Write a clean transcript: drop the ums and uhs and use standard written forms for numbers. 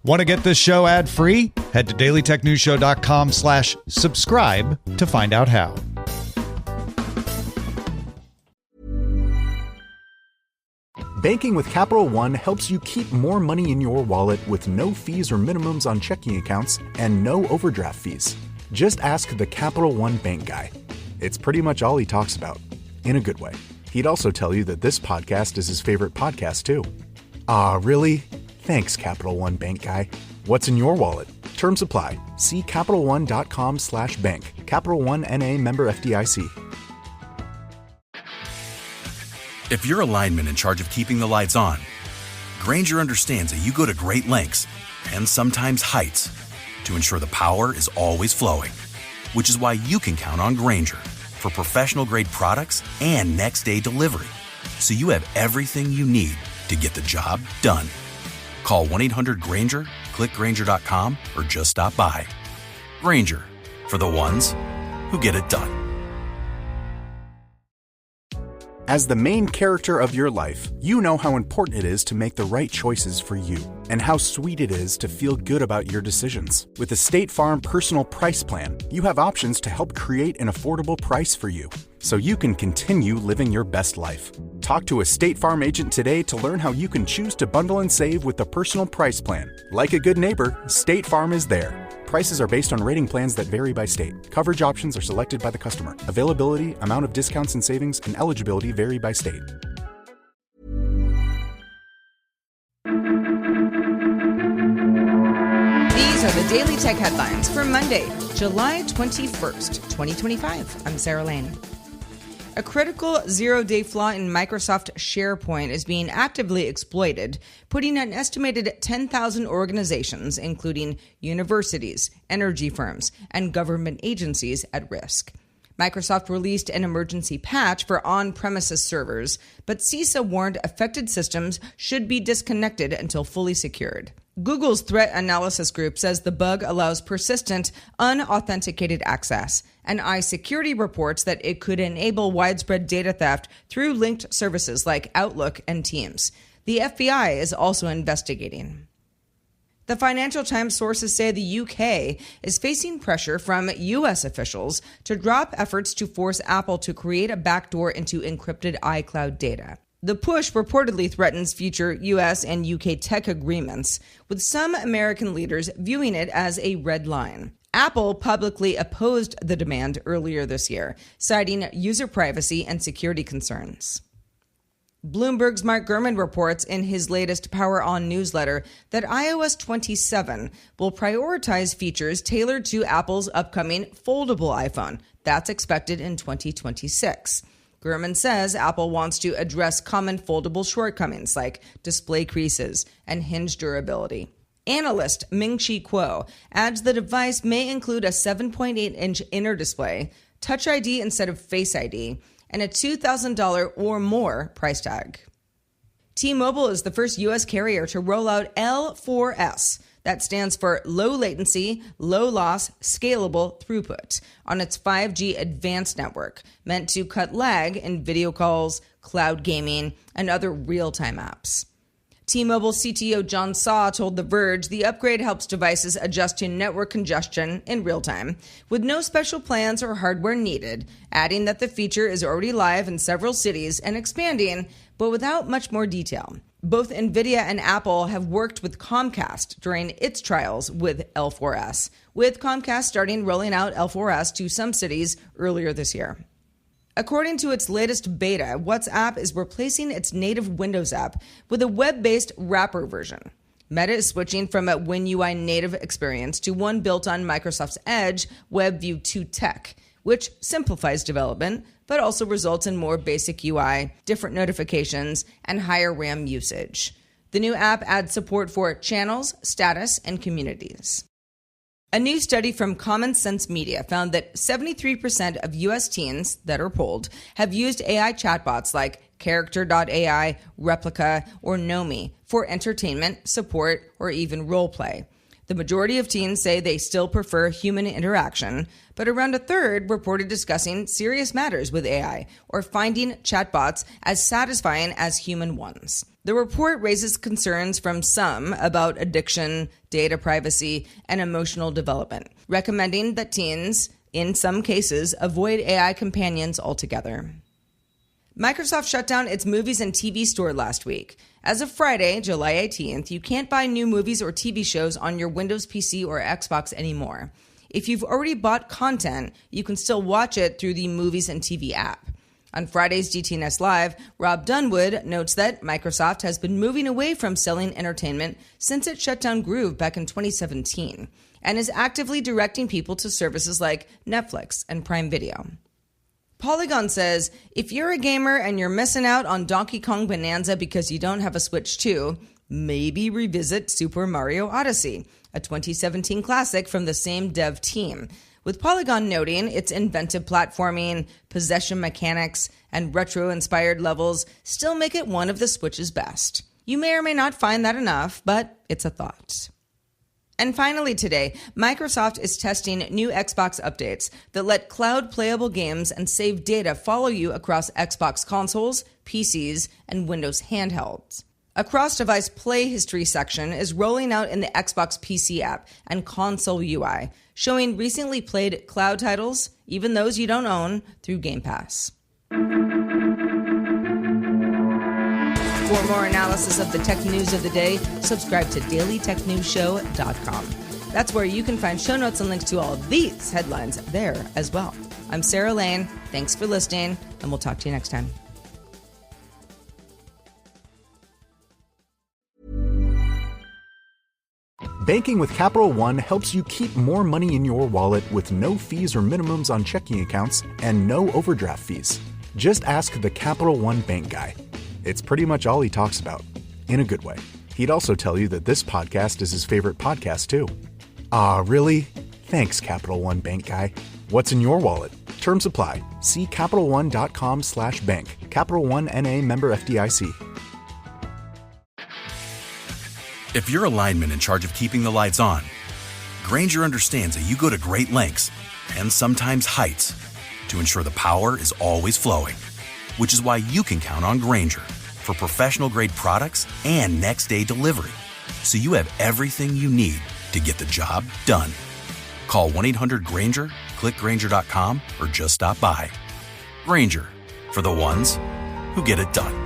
Want to get this show ad-free? Head to dailytechnewsshow.com/subscribe to find out how. Banking with Capital One helps you keep more money in your wallet with no fees or minimums on checking accounts and no overdraft fees. Just ask the Capital One bank guy. It's pretty much all he talks about, in a good way. He'd also tell you that this podcast is his favorite podcast, too. Ah, really? Thanks, Capital One bank guy. What's in your wallet? Terms apply. See CapitalOne.com/bank. Capital One N.A. member FDIC. If you're a lineman in charge of keeping the lights on, Grainger understands that you go to great lengths and sometimes heights to ensure the power is always flowing, which is why you can count on Grainger for professional-grade products and next-day delivery, so you have everything you need to get the job done. Call 1-800-GRAINGER, click Grainger.com, or just stop by. Grainger, for the ones who get it done. As the main character of your life, you know how important it is to make the right choices for you, and how sweet it is to feel good about your decisions. With the State Farm Personal Price Plan, you have options to help create an affordable price for you, so you can continue living your best life. Talk to a State Farm agent today to learn how you can choose to bundle and save with the Personal Price Plan. Like a good neighbor, State Farm is there. Prices are based on rating plans that vary by state. Coverage options are selected by the customer. Availability, amount of discounts and savings, and eligibility vary by state. These are the Daily Tech headlines for Monday, July 21st, 2025. I'm Sarah Lane. A critical zero-day flaw in Microsoft SharePoint is being actively exploited, putting an estimated 10,000 organizations, including universities, energy firms, and government agencies, at risk. Microsoft released an emergency patch for on-premises servers, but CISA warned affected systems should be disconnected until fully secured. Google's threat analysis group says the bug allows persistent, unauthenticated access, and iSecurity reports that it could enable widespread data theft through linked services like Outlook and Teams. The FBI is also investigating. The Financial Times sources say the UK is facing pressure from US officials to drop efforts to force Apple to create a backdoor into encrypted iCloud data. The push reportedly threatens future US and UK tech agreements, with some American leaders viewing it as a red line. Apple publicly opposed the demand earlier this year, citing user privacy and security concerns. Bloomberg's Mark Gurman reports in his latest Power On newsletter that iOS 27 will prioritize features tailored to Apple's upcoming foldable iPhone. That's expected in 2026. Gurman says Apple wants to address common foldable shortcomings like display creases and hinge durability. Analyst Ming-Chi Kuo adds the device may include a 7.8-inch inner display, Touch ID instead of Face ID, and a $2,000 or more price tag. T-Mobile is the first U.S. carrier to roll out L4S. That stands for low latency, low loss, scalable throughput on its 5G advanced network, meant to cut lag in video calls, cloud gaming, and other real-time apps. T-Mobile CTO John Saw told The Verge the upgrade helps devices adjust to network congestion in real time, with no special plans or hardware needed, adding that the feature is already live in several cities and expanding, but without much more detail. Both NVIDIA and Apple have worked with Comcast during its trials with L4S, with Comcast starting rolling out L4S to some cities earlier this year. According to its latest beta, WhatsApp is replacing its native Windows app with a web-based wrapper version. Meta is switching from a WinUI native experience to one built on Microsoft's Edge WebView 2 tech, which simplifies development, but also results in more basic UI, different notifications, and higher RAM usage. The new app adds support for channels, status, and communities. A new study from Common Sense Media found that 73% of U.S. teens that are polled have used AI chatbots like Character.ai, Replica, or Nomi for entertainment, support, or even role play. The majority of teens say they still prefer human interaction, but around a third reported discussing serious matters with AI or finding chatbots as satisfying as human ones. The report raises concerns from some about addiction, data privacy, and emotional development, recommending that teens, in some cases, avoid AI companions altogether. Microsoft shut down its movies and TV store last week. As of Friday, July 18th, you can't buy new movies or TV shows on your Windows PC or Xbox anymore. If you've already bought content, you can still watch it through the Movies and TV app. On Friday's DTNS Live, Rob Dunwood notes that Microsoft has been moving away from selling entertainment since it shut down Groove back in 2017, and is actively directing people to services like Netflix and Prime Video. Polygon says, if you're a gamer and you're missing out on Donkey Kong Bonanza because you don't have a Switch 2, maybe revisit Super Mario Odyssey, a 2017 classic from the same dev team, with Polygon noting its inventive platforming, possession mechanics, and retro-inspired levels still make it one of the Switch's best. You may or may not find that enough, but it's a thought. And finally today, Microsoft is testing new Xbox updates that let cloud-playable games and save data follow you across Xbox consoles, PCs, and Windows handhelds. A cross-device play history section is rolling out in the Xbox PC app and console UI, showing recently played cloud titles, even those you don't own, through Game Pass. For more analysis of the tech news of the day, subscribe to dailytechnewsshow.com. That's where you can find show notes and links to all of these headlines there as well. I'm Sarah Lane. Thanks for listening, and we'll talk to you next time. Banking with Capital One helps you keep more money in your wallet with no fees or minimums on checking accounts and no overdraft fees. Just ask the Capital One bank guy. It's pretty much all he talks about, in a good way. He'd also tell you that this podcast is his favorite podcast, too. Ah, really? Thanks, Capital One bank guy. What's in your wallet? Terms apply. See CapitalOne.com/bank. Capital One N.A. member FDIC. If you're a lineman in charge of keeping the lights on, Grainger understands that you go to great lengths, and sometimes heights, to ensure the power is always flowing. Which is why you can count on Grainger for professional-grade products and next-day delivery, so you have everything you need to get the job done. Call 1-800-GRAINGER, click Grainger.com, or just stop by. Grainger, for the ones who get it done.